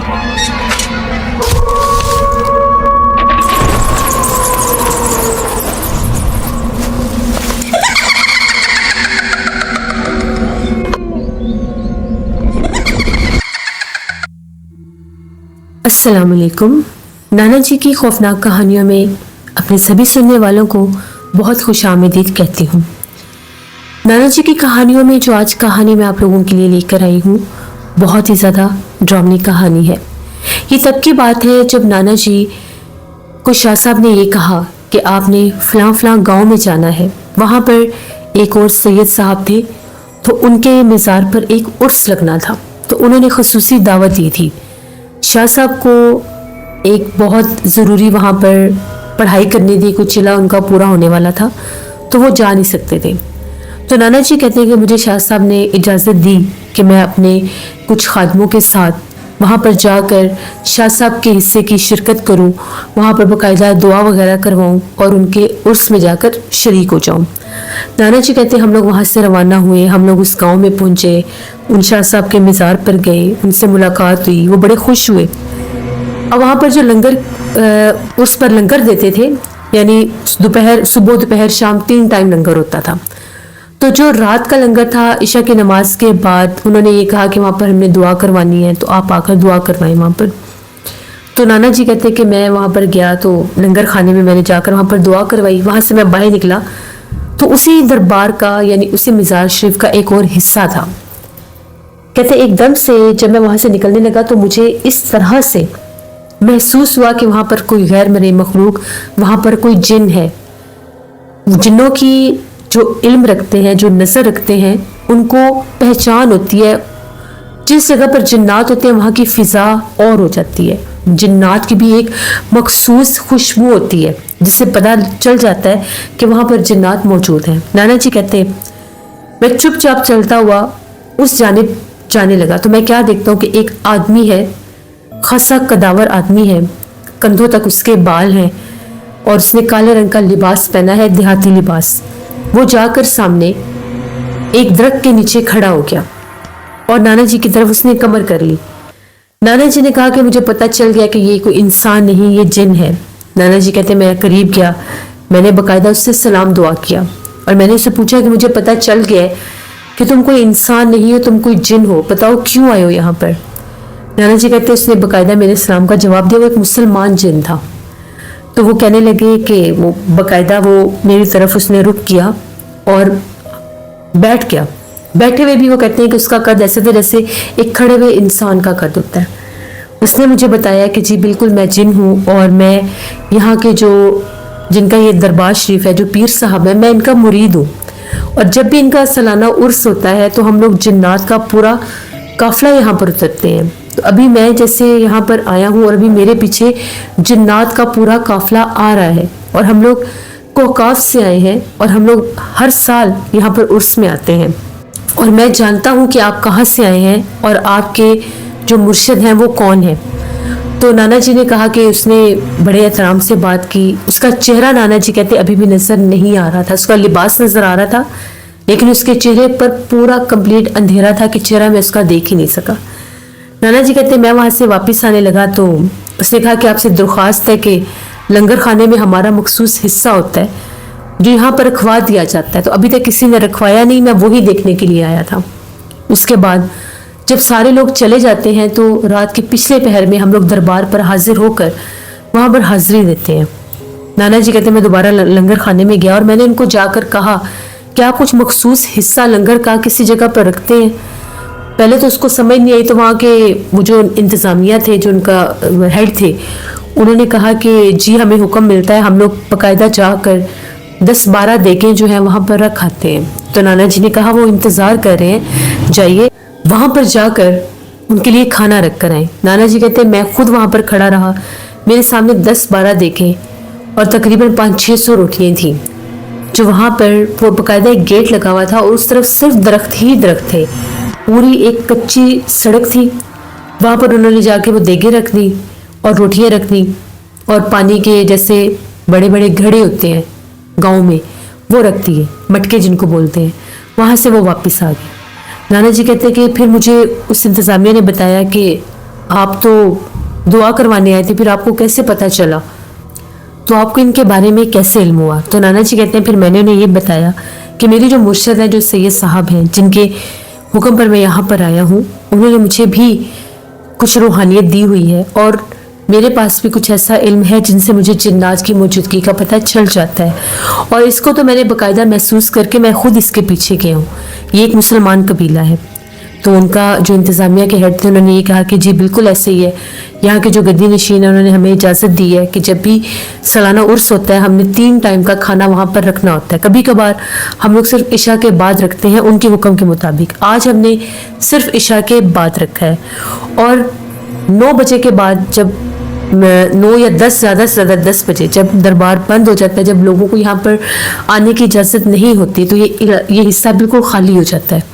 अस्सलाम वालेकुम। नाना जी की खौफनाक कहानियों में अपने सभी सुनने वालों को बहुत खुशामदीद कहती हूँ। नाना जी की कहानियों में जो आज कहानी मैं आप लोगों के लिए लेकर आई हूँ, बहुत ही ज़्यादा ड्रामनी कहानी है। ये तब की बात है जब नाना जी को शाह साहब ने ये कहा कि आपने फ़लाँ फ़लाँ गाँव में जाना है। वहाँ पर एक और सैयद साहब थे, तो उनके मज़ार पर एक उर्स लगना था, तो उन्होंने खसूसी दावत दी थी। शाह साहब को एक बहुत ज़रूरी वहाँ पर पढ़ाई करनी थी, कुछ चिला उनका पूरा होने वाला था, तो वो जा नहीं सकते थे। तो नाना जी कहते हैं कि मुझे शाह साहब ने इजाज़त दी कि मैं अपने कुछ खादमों के साथ वहाँ पर जाकर शाह साहब के हिस्से की शिरकत करूँ, वहाँ पर बाकायदा दुआ वगैरह करवाऊँ और उनके उर्स में जाकर शरीक हो जाऊँ। नाना जी कहते हैं हम लोग वहाँ से रवाना हुए, हम लोग उस गांव में पहुँचे, उन शाह साहब के मज़ार पर गए, उनसे मुलाकात हुई, वो बड़े खुश हुए। और वहाँ पर जो लंगर उस पर लंगर देते थे, यानी दोपहर, सुबह, दोपहर, शाम 3 टाइम लंगर होता था। तो जो रात का लंगर था, इशा की नमाज के बाद उन्होंने ये कहा कि वहाँ पर हमने दुआ करवानी है, तो आप आकर दुआ करवाएं वहाँ पर। तो नाना जी कहते कि मैं वहाँ पर गया, तो लंगर खाने में मैंने जाकर वहाँ पर दुआ करवाई। वहाँ से मैं बाहर निकला तो उसी दरबार का, यानी उसी मज़ार शरीफ का एक और हिस्सा था। कहते एकदम से जब मैं वहाँ से निकलने लगा तो मुझे इस तरह से महसूस हुआ कि वहाँ पर कोई गैर मरे मखलूक, वहाँ पर कोई जिन है। जिन्नों की जो इल्म रखते हैं, जो नज़र रखते हैं, उनको पहचान होती है। जिस जगह पर जिन्नात होते हैं वहाँ की फ़िज़ा और हो जाती है। जिन्नात की भी एक मखसूस खुशबू होती है जिससे पता चल जाता है कि वहाँ पर जिन्नात मौजूद हैं। नाना जी कहते हैं मैं चुपचाप चलता हुआ उस जानिब जाने लगा, तो मैं क्या देखता हूँ कि एक आदमी है, खासा कदावर आदमी है, कंधों तक उसके बाल हैं और उसने काले रंग का लिबास पहना है, देहाती लिबास। वो जाकर सामने एक दरख्त के नीचे खड़ा हो गया और नाना जी की तरफ उसने कमर कर ली। नाना जी ने कहा कि मुझे पता चल गया कि ये कोई इंसान नहीं, ये जिन है। नाना जी कहते मैं करीब गया, मैंने बाकायदा उससे सलाम दुआ किया और मैंने उससे पूछा कि मुझे पता चल गया कि तुम कोई इंसान नहीं हो, तुम कोई जिन हो, बताओ क्यों आए हो यहाँ पर। नाना जी कहते उसने बाकायदा मेरे सलाम का जवाब दिया। वो एक मुसलमान जिन था। तो वो कहने लगे कि वो बाकायदा वो मेरी तरफ उसने रुख किया और बैठ गया। बैठे हुए भी वो कहते हैं कि उसका कद ऐसे थे जैसे एक खड़े हुए इंसान का कद होता है। उसने मुझे बताया कि जी बिल्कुल मैं जिन हूँ और मैं यहाँ के जो जिनका ये दरबार शरीफ है, जो पीर साहब है, मैं इनका मुरीद हूँ और जब भी इनका सालाना उर्स होता है तो हम लोग जिन्नात का पूरा काफिला यहाँ पर उतरते हैं। तो अभी मैं जैसे यहाँ पर आया हूँ और अभी मेरे पीछे जिन्नात का पूरा काफिला आ रहा है और हम लोग कोकाफ से आए हैं और हम लोग हर साल यहाँ पर उर्स में आते हैं और मैं जानता हूँ कि आप कहाँ से आए हैं और आपके जो मुर्शिद हैं वो कौन है। तो नाना जी ने कहा कि उसने बड़े एहतराम से बात की। उसका चेहरा नाना जी कहते अभी भी नजर नहीं आ रहा था, उसका लिबास नजर आ रहा था लेकिन उसके चेहरे पर पूरा कंप्लीट अंधेरा था कि चेहरा मैं उसका देख ही नहीं सका। नाना जी कहते मैं वहाँ से वापस आने लगा तो उसने कहा कि आपसे दरख्वास्त है कि लंगर खाने में हमारा मखसूस हिस्सा होता है जो यहाँ पर रखवा दिया जाता है, तो अभी तक किसी ने रखवाया नहीं, मैं वही देखने के लिए आया था। उसके बाद जब सारे लोग चले जाते हैं तो रात के पिछले पहर में हम लोग दरबार पर हाजिर होकर वहाँ पर हाजिरी देते हैं। नाना जी कहते मैं दोबारा लंगर खाने में गया और मैंने उनको जाकर कहा कि आप कुछ मखसूस हिस्सा लंगर का किसी जगह पर रखते हैं। पहले तो उसको समझ नहीं आई, तो वहाँ के वो जो इंतज़ामिया थे, जो उनका हेड थे, उन्होंने कहा कि जी हमें हुक्म मिलता है, हम लोग बाकायदा जाकर 10-12 देखें जो है वहाँ पर रख आते हैं। तो नाना जी ने कहा वो इंतज़ार कर रहे हैं, जाइए वहाँ पर जाकर उनके लिए खाना रख कर आए। नाना जी कहते मैं खुद वहाँ पर खड़ा रहा, मेरे सामने 10-12 देखें और तकरीबन 500-600 रोटियाँ थी जो वहाँ पर वो बाकायदा एक गेट लगा हुआ था और उस तरफ सिर्फ दरख्त ही दरख्त थे। पूरी एक कच्ची सड़क थी, वहाँ पर उन्होंने जाके वो देगे रख दी और रोटियाँ रख दी और पानी के जैसे बड़े बड़े घड़े होते हैं गांव में वो रख दिए, मटके जिनको बोलते हैं। वहाँ से वो वापस आ गए। नाना जी कहते कि फिर मुझे उस इंतज़ामिया ने बताया कि आप तो दुआ करवाने आए थे, फिर आपको कैसे पता चला, तो आपको इनके बारे में कैसे इल्म हुआ? तो नाना जी कहते हैं फिर मैंने उन्हें ये बताया कि मेरी जो मुर्शद है, जो सैयद साहब हैं, जिनके हुक्म पर मैं यहाँ पर आया हूँ, उन्होंने मुझे भी कुछ रूहानियत दी हुई है और मेरे पास भी कुछ ऐसा इल्म है जिनसे मुझे जिन्नात की मौजूदगी का पता चल जाता है। और इसको तो मैंने बाकायदा महसूस करके मैं खुद इसके पीछे गया हूँ। ये एक मुसलमान कबीला है, तो उनका जो इंतज़ामिया के हेड थे उन्होंने ये कहा कि जी बिल्कुल ऐसे ही है। यहाँ के जो गद्दी नशीन है उन्होंने हमें इजाज़त दी है कि जब भी सालाना उर्स होता है हमने 3 टाइम का खाना वहाँ पर रखना होता है। कभी कभार हम लोग सिर्फ इशा के बाद रखते हैं उनके हुक्म के मुताबिक। आज हमने सिर्फ इशा के बाद रखा है और 9 बजे के बाद, जब 9 या 10 ज़्यादा से ज़्यादा 10 बजे जब दरबार बंद हो जाता है, जब लोगों को यहाँ पर आने की इजाज़त नहीं होती, तो ये हिस्सा बिल्कुल खाली हो जाता है।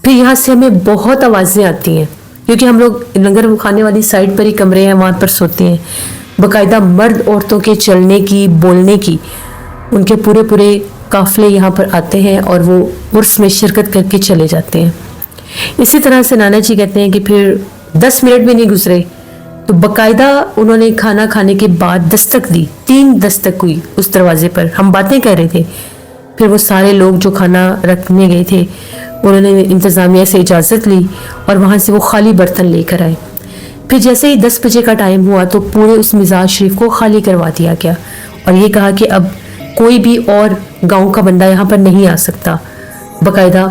फिर यहाँ से हमें बहुत आवाज़ें आती हैं क्योंकि हम लोग लंगर खाने वाली साइड पर ही कमरे हैं, वहाँ पर सोते हैं। बाकायदा मर्द औरतों के चलने की, बोलने की, उनके पूरे पूरे काफ़िले यहाँ पर आते हैं और वो उर्स में शिरकत करके चले जाते हैं। इसी तरह से नाना जी कहते हैं कि फिर 10 मिनट भी नहीं गुजरे तो बाकायदा उन्होंने खाना खाने के बाद दस्तक दी। 3 दस्तक हुई उस दरवाजे पर। हम बातें कर रहे थे, फिर वो सारे लोग जो खाना रखने गए थे उन्होंने इंतज़ामिया से इजाज़त ली और वहाँ से वो खाली बर्तन लेकर आए। फिर जैसे ही 10 बजे का टाइम हुआ तो पूरे उस मिजाज शरीफ को खाली करवा दिया गया और ये कहा कि अब कोई भी और गांव का बंदा यहाँ पर नहीं आ सकता। बाकायदा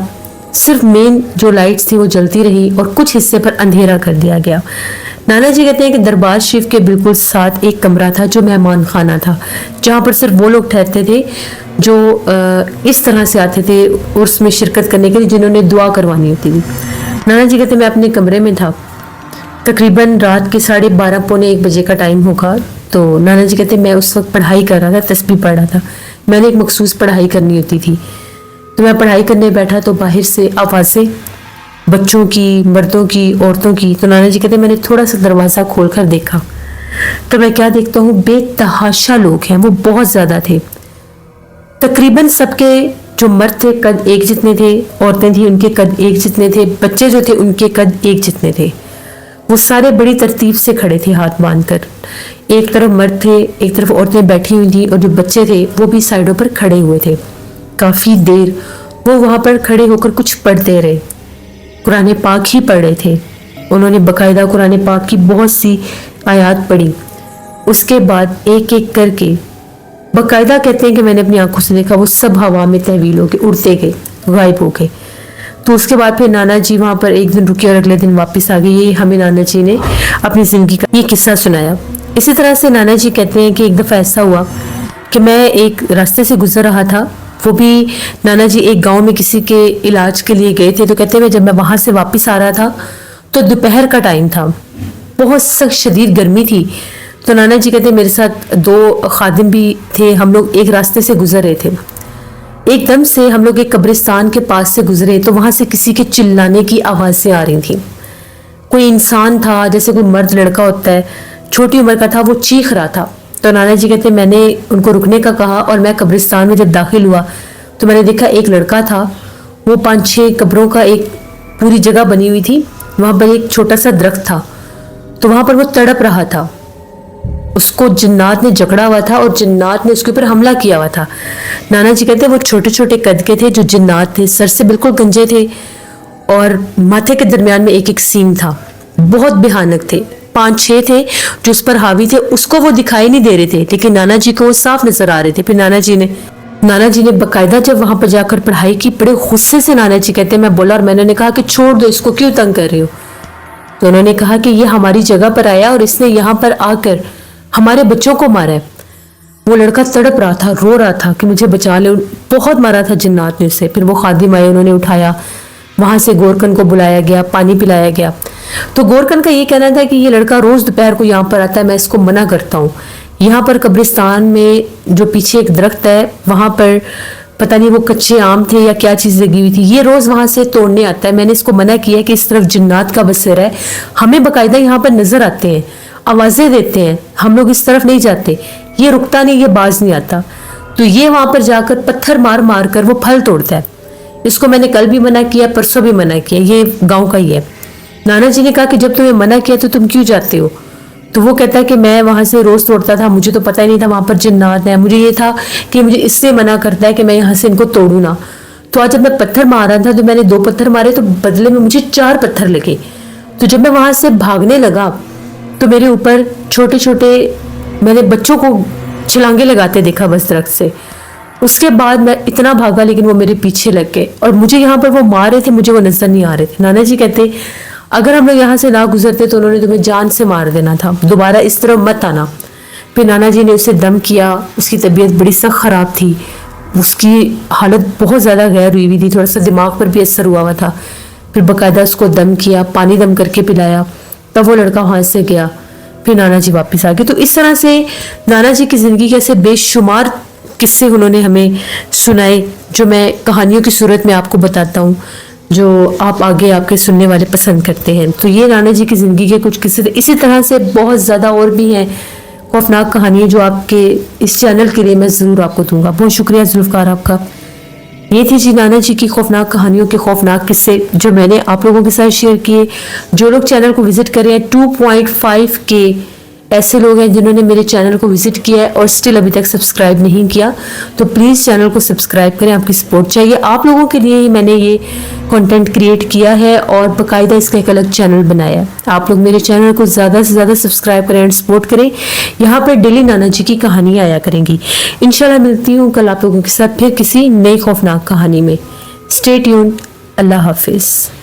सिर्फ मेन जो लाइट्स थी वो जलती रही और कुछ हिस्से पर अंधेरा कर दिया गया। नाना जी कहते हैं कि दरबार शरीफ के बिल्कुल साथ एक कमरा था जो मेहमान खाना था, जहाँ पर सिर्फ वो लोग ठहरते थे जो इस तरह से आते थे उर्स में शिरकत करने के लिए, जिन्होंने दुआ करवानी होती थी। नाना जी कहते हैं मैं अपने कमरे में था, तकरीबन रात के 12:30 पौने 1 बजे का टाइम होगा। तो नाना जी कहते हैं मैं उस वक्त पढ़ाई कर रहा था, तस्बीह पढ़ रहा था। मैंने एक मखसूस पढ़ाई करनी होती थी, तो मैं पढ़ाई करने बैठा तो बाहर से आवाज़ें, बच्चों की, मर्दों की, औरतों की। तो नाना जी कहते हैं मैंने थोड़ा सा दरवाज़ा खोल कर देखा तो मैं क्या देखता हूँ, बेतहाशा लोग हैं, वो बहुत ज़्यादा थे। तकरीबन सबके जो मर्द थे कद एक जितने थे, औरतें थी उनके कद एक जितने थे, बच्चे जो थे उनके कद एक जितने थे। वो सारे बड़ी तरतीब से खड़े थे हाथ बांधकर। एक तरफ मर्द थे, एक तरफ औरतें बैठी हुई थी और जो बच्चे थे वो भी साइडों पर खड़े हुए थे। काफ़ी देर वो वहाँ पर खड़े होकर कुछ पढ़ते रहे, कुरान पाक ही पढ़ रहे थे। उन्होंने बाकायदा कुरान पाक की बहुत सी आयत पढ़ी। उसके बाद एक एक करके बाकायदा कहते हैं कि मैंने अपनी आंखों से देखा वो सब हवा में तहवील होके उड़ते गए, गायब हो गए। तो उसके बाद फिर नाना जी वहाँ पर एक दिन रुके और अगले दिन वापस आ गए। ये हमें नाना जी ने अपनी ज़िंदगी का ये किस्सा सुनाया। इसी तरह से नाना जी कहते हैं कि एक दफ़ा ऐसा हुआ कि मैं एक रास्ते से गुजर रहा था, वो भी नाना जी एक गांव में किसी के इलाज के लिए गए थे। तो कहते हैं जब मैं वहाँ से वापस आ रहा था तो दोपहर का टाइम था, बहुत सख्त शदीद गर्मी थी। तो नाना जी कहते हैं मेरे साथ 2 खादिम भी थे, हम लोग एक रास्ते से गुजर रहे थे। एकदम से हम लोग एक कब्रिस्तान के पास से गुजरे तो वहाँ से किसी के चिल्लाने की आवाज़ें आ रही थी। कोई इंसान था, जैसे कोई मर्द लड़का होता है, छोटी उम्र का था, वो चीख रहा था। तो नाना जी कहते मैंने उनको रुकने का कहा और मैं कब्रिस्तान में जब दाखिल हुआ तो मैंने देखा एक लड़का था, वो 5-6 कब्रों का एक पूरी जगह बनी हुई थी, वहाँ पर एक छोटा सा दरख्त था, तो वहाँ पर वो तड़प रहा था। उसको जिन्नात ने जकड़ा हुआ था और जिन्नात ने उसके ऊपर हमला किया हुआ था। नाना जी कहते वो छोटे छोटे कद के थे जो जिन्नात थे, सर से बिल्कुल गंजे थे और माथे के दरमियान में एक एक सींग था, बहुत भयानक थे। 5-6 थे जो उस पर हावी थे, उसको वो दिखाई नहीं दे रहे थे लेकिन नाना जी को वो साफ नजर आ रहे थे। फिर नाना जी ने बाकायदा जब वहां पर जाकर पढ़ाई की, बड़े गुस्से से नाना जी कहते मैं बोला और मैंने कहा कि छोड़ दो इसको, क्यों तंग कर रहे हो। तो उन्होंने कहा कि ये हमारी जगह पर आया और इसने यहाँ पर आकर हमारे बच्चों को मारा है। वो लड़का तड़प रहा था, रो रहा था कि मुझे बचा ले, बहुत मारा था जिन्नात ने उसे। फिर वो खादिम आए, उन्होंने उठाया, वहां से गोरकन को बुलाया गया, पानी पिलाया गया। तो गोरकन का ये कहना था कि ये लड़का रोज दोपहर को यहाँ पर आता है, मैं इसको मना करता हूँ। यहाँ पर कब्रिस्तान में जो पीछे एक दरख्त है वहां पर पता नहीं वो कच्चे आम थे या क्या चीज लगी हुई थी, ये रोज वहां से तोड़ने आता है। मैंने इसको मना किया कि इस तरफ जिन्नात का बसेरा है, हमें बाकायदा यहाँ पर नजर आते हैं, आवाजें देते हैं, हम लोग इस तरफ नहीं जाते। ये रुकता नहीं, ये बाज नहीं आता। तो ये वहां पर जाकर पत्थर मार मार कर वो फल तोड़ता है। इसको मैंने कल भी मना किया, परसों भी मना किया, ये गांव का ही है। नाना जी ने कहा कि जब तुम्हें मना किया तो तुम क्यों जाते हो? तो वो कहता है कि मैं वहां से रोज तोड़ता था, मुझे तो पता ही नहीं था वहां पर जिन्नात है, मुझे ये था कि मुझे इससे मना करता है कि मैं यहाँ से इनको तोड़ू ना। तो आज जब मैं पत्थर मार रहा था तो मैंने 2 पत्थर मारे तो बदले में मुझे 4 पत्थर लगे। तो जब मैं वहां से भागने लगा तो मेरे ऊपर छोटे छोटे मैंने बच्चों को छलांगे लगाते देखा बस दरख्त से। उसके बाद मैं इतना भागा लेकिन वो मेरे पीछे लग गए और मुझे यहाँ पर वो मार रहे थे, मुझे वो नजर नहीं आ रहे थे। नाना जी कहते अगर हम लोग यहाँ से ना गुजरते तो उन्होंने तुम्हें जान से मार देना था, दोबारा इस तरह मत आना। फिर नाना जी ने उसे दम किया, उसकी तबीयत बड़ी सख्त ख़राब थी, उसकी हालत बहुत ज़्यादा गैर हुई थी, थोड़ा सा दिमाग पर भी असर हुआ था। फिर बाकायदा उसको दम किया, पानी दम करके पिलाया, तब वो लड़का वहाँ से गया। फिर नाना जी वापस आ गए। तो इस तरह से नाना जी की ज़िंदगी के ऐसे बेशुमार किस्से उन्होंने हमें सुनाए, जो मैं कहानियों की सूरत में आपको बताता हूँ, जो आप आगे आपके सुनने वाले पसंद करते हैं। तो ये नाना जी की ज़िंदगी के कुछ किस्से थे। इसी तरह से बहुत ज़्यादा और भी हैं खौफनाक कहानियाँ जो आपके इस चैनल के लिए मैं ज़रूर आपको दूंगा। बहुत शुक्रिया जुल्फ़कार आपका। ये थी जी नाना जी की खौफनाक कहानियों के खौफनाक किस्से जो मैंने आप लोगों के साथ शेयर किए। जो लोग चैनल को विजिट कर रहे हैं, 2.5 के ऐसे लोग हैं जिन्होंने मेरे चैनल को विजिट किया है और स्टिल अभी तक सब्सक्राइब नहीं किया, तो प्लीज़ चैनल को सब्सक्राइब करें। आपकी सपोर्ट चाहिए, आप लोगों के लिए ही मैंने ये कंटेंट क्रिएट किया है और बाकायदा इसका एक अलग चैनल बनाया है। आप लोग मेरे चैनल को ज़्यादा से ज़्यादा सब्सक्राइब करें एंड सपोर्ट करें। यहाँ पर डेली नाना जी की कहानी आया करेंगी। इंशाल्लाह मिलती हूँ कल आप लोगों के साथ फिर किसी नई खौफनाक कहानी में। Stay tuned. अल्लाह हाफिज़।